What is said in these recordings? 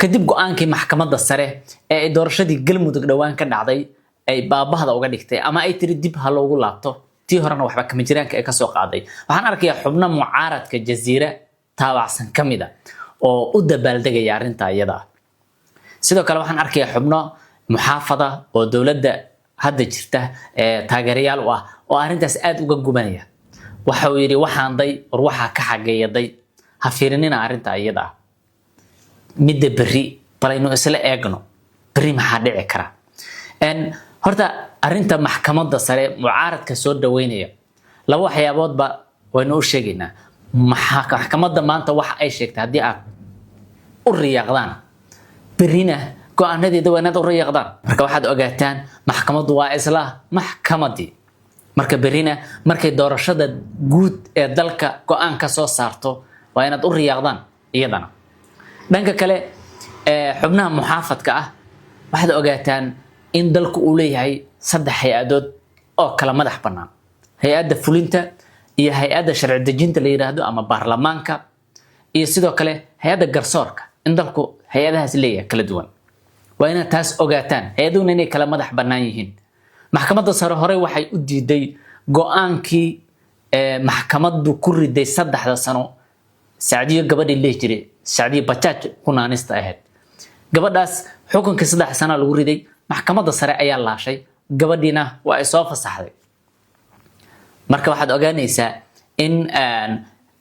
kadib go'aankii maxkamadda sare ee ay doorashadii galmudug dhawaan ka dhacday ay baabahada uga dhigtay ama ay tiri dib ha loogu laabto tii horena waxba kama jiraanka ay ka soo qaaday. waxaan arkayaa xubno mucaaradka Jazeera taabacsan kamida oo u dabaaldegaya arrinta iyada. sidoo kale waxaan arkayaa xubno muxaafada oo dawladda hadda jirta taageerayaal u ah oo arrintaas aad uga gubanaya. waxa uu yiri waxaan day war waxa ka xageeyaday ha fiirinina arrinta iyada midda berri balayno isla eegno berri maxaa dhici kara. horta arrinta maxkamadda sare mucaaradka soo dhaweynaya laba waxyaaboodba waynu u sheegaynaa. maxkamadda maanta waxa ay sheegtay haddii aad u riyaaqdaan berrina go'aanadeeda waa inaad u riyaaqdaan. marka waxaad ogaataan maxkamaddu waa isla maxkamaddii. marka berrina markay doorashada guud ee dalka go'aan ka soo saarto waa inaad u riyaaqdaan iyadana. dhanka kale xubnaha muxaafadka ah waxaad ogaataan in dalku uu leeyahay 3 hay-adood oo kala madax bannaan. hay-adda fulinta iyo hay-adda sharci dejinta la yiraahdo ama baarlamaanka iyo sidoo kale hay-adda garsoorka. in dalku hay-adahaas leeyahay kala duwan waa inaad taas ogaataan. hay-aduhuna inay kala madax bannaan yihiin. maxkamadda sare hore waxay u diiday go'aankii maxkamaddu ku riday 3 sano Saacadiyo gabadhii leeyahay jiray Saacadiyo bajaaj ku naanista ahayd. gabadhaas xukunkii 3 sano lagu riday maxkamadda sare ayaa laashay gabadhiina waa ay soo fasaxday. marka waxaad ogaanaysaa in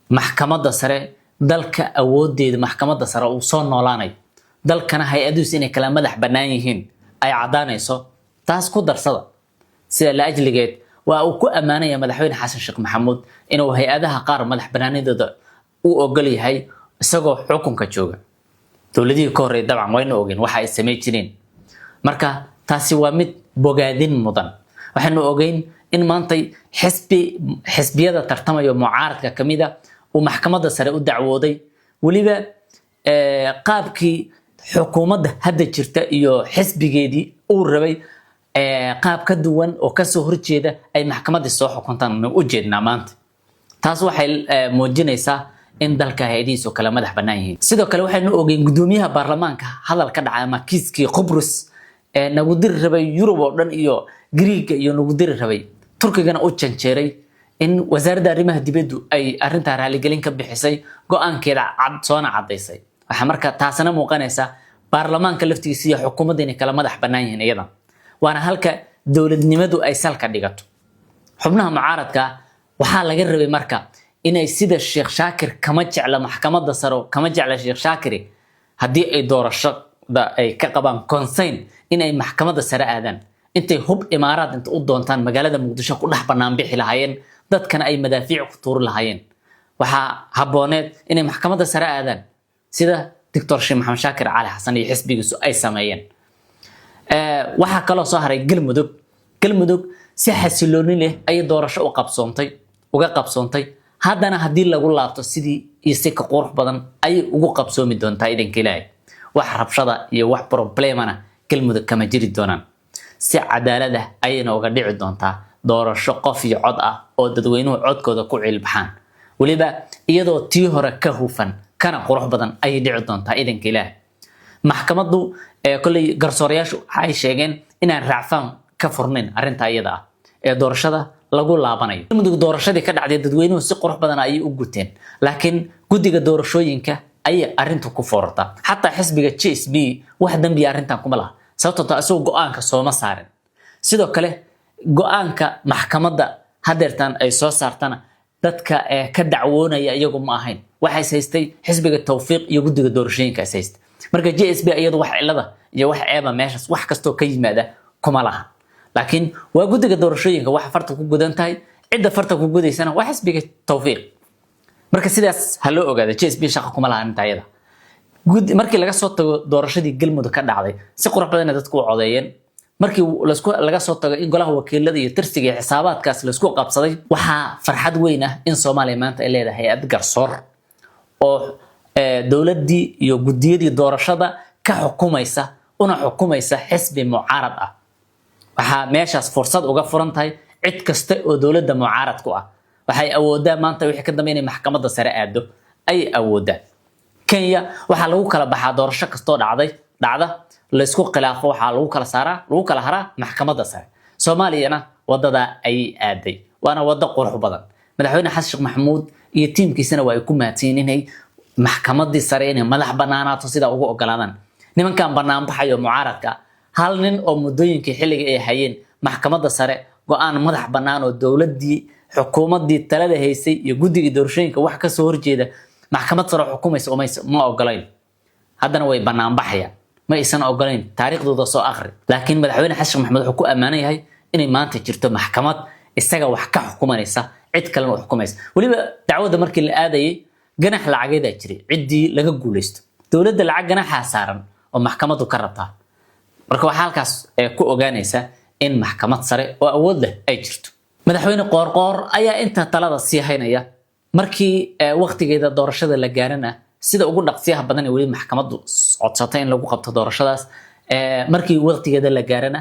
maxkamadda sare dalka awoodeeda maxkamadda sare uu soo noolaanay dalkana hay-aduhu inay kala madax bannaan yihiin ay cadaanayso. taas ku darsada sida la ajligeed waa uu ku amaanaya madaxweyne xasan sheekh maxamuud inuu hay-adaha qaar madax bannaanidooda u ogol yahay isagoo xukunka jooga. dawladihii ka horreeyay dabcan wayna ogeen waxa ay sameey jireen. marka taasi waa mid bogaadin mudan. waxaanu ogeyn in maantay xisbiyada tartamayo mucaaradka kamida uu maxkamadda sare u dacwooday waliba qaabkii xukuumadda hadda jirta iyo xisbigeedii uu rabay qaab ka duwan oo ka soo horjeeda ay maxkamadda soo xukuntaan u jeednaa maanta. taas waxay muujinaysaa in dalka hay'adihiisu kala madax bannaan yihiin. sidoo kale waxaanu ogeyn gudoomiyaha baarlamaanka hadal ka dhacay ama kiiskii Qobrus nagu diri rabay Yurub oo dhan iyo Greek iyo nagu diri rabay Turkigana u janjeeray in wasaaradda arrimaha dibadda ay arrinta raaligelin ka bixisay go'aankeeda cad soona cadaysay. waxa marka taasna muuqanaysa baarlamaanka laftigiisa iyo xukuumadda inay kala madax bannaan yihiin iyada. waana halka dawladnimadu ay salka dhigato. xubnaha mucaaradka waxaa laga rabay marka inay sida Sheekh Shaakir kama jecla maxkamadda sare kama jecla Sheekh Shaakir haddii ay doorashada ay ka qabaan consent inay maxkamadda sare aadaan intay hub imaaraad inta u doontaan magaalada Muqdisho ku dhex bannaan bixi lahaayeen dadkana ay madaafiic ku tuuri lahaayeen. waxaa habooneed inay maxkamadda sare aadaan sida Dr. Sheekh Maxamed Shaakir Cali Xasan iyo xisbigiisu ay sameeyeen. waxaa kaloo soo haray galmudug si xasilooni leh ay doorasho uga qabsoontay haddana haddii lagu laabto sidii iyo si ka qurux badan ay ugu qabsoomi doontaa idanka Ilaahay. wax rabshada iyo wax problemana galmudug kama jiri doonaan. si cadaalad ah ayayna uga dhici doontaa doorasho qof iyo cod ah oo dadweynuhu codkooda ku cilbaxaan waliba iyadoo tii hore ka hufan kana qurux badan ay dhici doontaa idanka Ilaahay. maxkamaddu kulay garsoorayaashu ay sheegeen inaan raacfaan ka furnayn arrinta iyada ah ee doorashada lagu laabanayo. galmudug doorashadii ka dhacday dadweynuhu si qurux badan ay u guteen laakiin guddiga doorashooyinka ay arrintu ku foorarta. xataa xisbiga JSB wax dambi arrintan kuma laha sababtoo ah asoo go'aanka sooma saarin. sidoo kale go'aanka maxkamadda hadeertan ay soo saartana dadka ka dacwoonaya iyagu ma ahayn. waxay haystay xisbiga Tawfiiq iyo guddiga doorashooyinka ay haystay. marka JSB iyadu wax cilada iyo wax ceeba meeshas wax kasto ka yimaada kuma laha. laakiin waa guddiga doorashooyinka wax farta ku gudan tahay cidda farta ku gudaysana waa xisbiga Tawfiiq. marka sidaas ha loo ogaado JSB shaqo kuma laha inta iyada. markii laga soo tago doorashadii galmudug ka dhacday si qurux badan dadku u codeeyeen. markii laga soo tago in golaha wakiilada iyo tirsiga iyo xisaabaadkaas la isku qabsaday waxaa farxad weyn ah in Soomaaliya maanta ay leedahay hay'ad garsoor oo dawladdii iyo guddiyadii doorashada ka xukumaysa una xukumaysa xisbi mucaarad ah. waxaa meeshaas fursad uga furan tahay cid kasta oo dawladda mucaarad ku ah. waxay awoodaan maanta wixii ka dambeeyay maxkamadda sare aado ay awoodaan. Kenya waxaa lagu kala baxaa doorasho kastoo dhacda la isku khilaafo waxaa lagu kala haraa maxkamadda sare. Soomaaliyana wadada ay aaday waana wada qurux badan. Madaxweyne Xasan Sheekh Maxamuud iyo tiimkiisana waa ay ku mahadsan inay maxkamaddii sare inay madax banaanaato sida ugu ogolaadaan. Nimankan banaan baxayo mucaaradka hal nin oo muddooyinkii xilliga ay hayeen maxkamadda sare go'aan madax banaan oo dowladdii xukuumaddii talada haysay iyo guddiga doorashooyinka wax ka soo horjeeda maxkamad sare xukuumaysa ma ogolayn. haddana way banaan baxayaan ma aysan ogolayn taariikhdooda soo akhri. laakiin madaxweyne Xasan Sheekh Maxamuud wuxuu ku amaanan yahay inay maanta jirto maxkamad isaga wax ka xukumanaysa cid kale oo xukumaysa. waliba dacwada markii la aadayay ganax lacageeda jiray ciddii laga guuleysto dowladda lacag ganaxa saaran oo maxkamaddu ka rabtaa. marka waxa halkaas ku ogaanaysa in maxkamad sare oo awood leh ay jirto. madaxweyne qoorqoor ayaa inta talada sii haynaya markii waqtigeeda doorashada la gaarana sida ugu dhaqsiyaha badan ee wali maxkamaddu codsatay in lagu qabto doorashadaas markii waqtigeeda la gaarana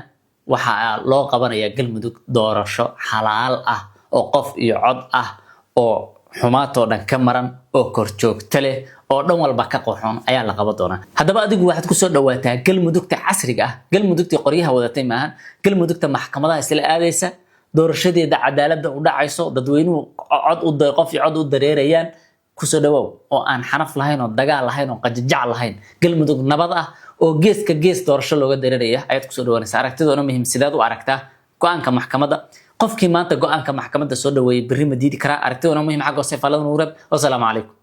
waxa loo qabanaya Galmudug doorasho xalaal ah oo qof iyo cod ah oo xumaato dhan ka maran oo korjoogta leh oo dhan walba ka qoxoon ayaa la qaban doonaa. haddaba adigu waxaad ku soo dhawaataa Galmudugta casriga ah, Galmudugta qoryaha wadatay maahan, Galmudugta maxkamadaha isla aadaysa doorashadeeda cadaaladda u dhacayso dadweynuhu qof iyo cod u dareerayaan ku soo dhawow oo aan xanaf lahayn oo dagaal lahayn oo qajajac lahayn. Galmudug nabad ah oo geeska gees doorasho looga dareeraya ayaad ku soo dhawaanaysaa. aragtidoona muhiim sidaad u aragtaa go'aanka maxkamadda qofkii maanta go'aanka maxkamadda soo dhaweeyay berri ma diidi karaa. aragtidoona muhiim xagga safalada nuurab. wassalaamu calaykum.